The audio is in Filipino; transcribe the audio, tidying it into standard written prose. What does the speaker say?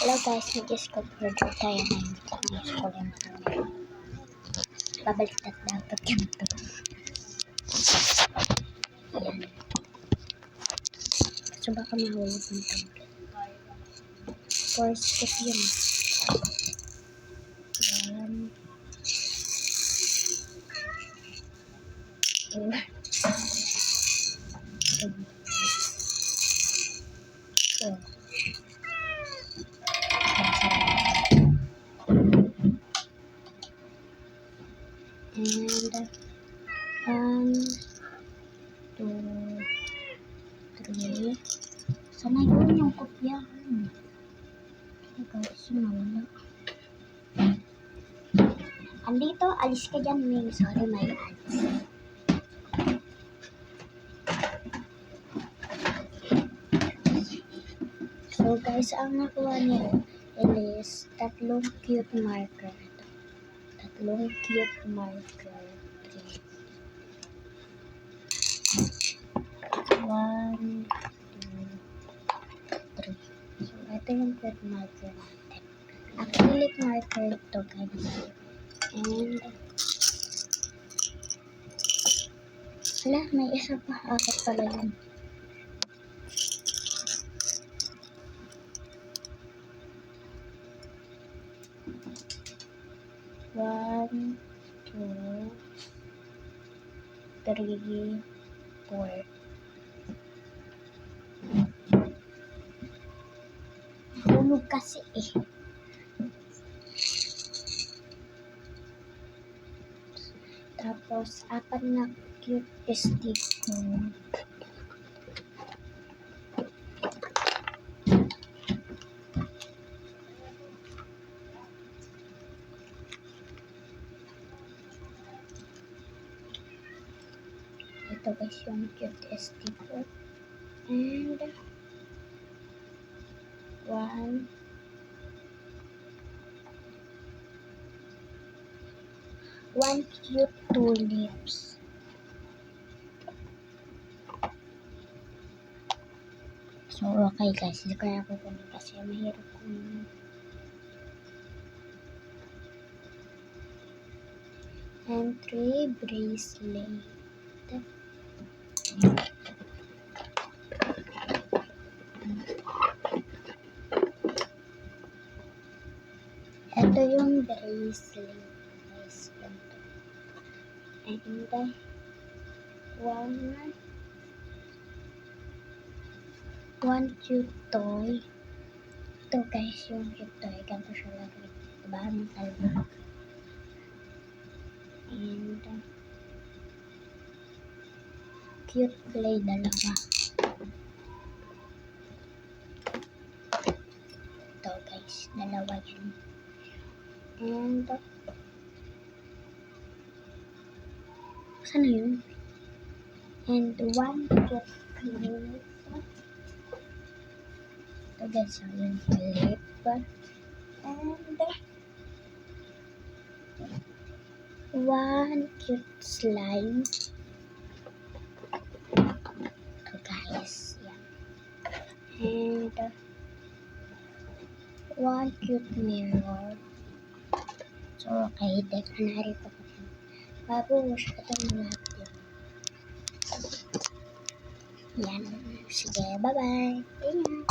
Hello guys, nag-discover tayo ng school yung babaliktad dapat yan to. Ayan. So baka mahulog ng tablet. First step yun. Ayan. Ayan. So, and 1, 2, 3. Sana yun yung kopyahan. Guys, nawala. Andito, alis ka dyan, Ming. Sorry, my ads. So guys, ang nakuha niya is tatlong cute marker. Tatlong cute marker. 1, 2, 3. So ito yung cute marker natin. Acrylic marker ito guys. And wala, may isa pa. Apat pala yun. One, 2, 3, 4. Hulog kasi eh. Tapos, apat na cute stick ko. Ito guys yung cute stick ko. And 1, cute tulips. So, okay guys. Hindi ko na kukunin kasi mahirap kunin. And 3 bracelet. Ito yung bracelet. Guys, ganito. And 1 cute toy. Ito guys, yung cute toy. Ganito siya lagay. Diba? Ang kalbo. And cute play dalawa. Ito guys, dalawa yan. And sana yun? And 1 cute clip. Ito guys, yung clip. And 1 cute slime. Ito guys, yan. And 1 cute mirror. So okay, dek narito ko yan. Babuwash ko ito ng lahat yan. Yan. Sige, bye-bye. Ingat.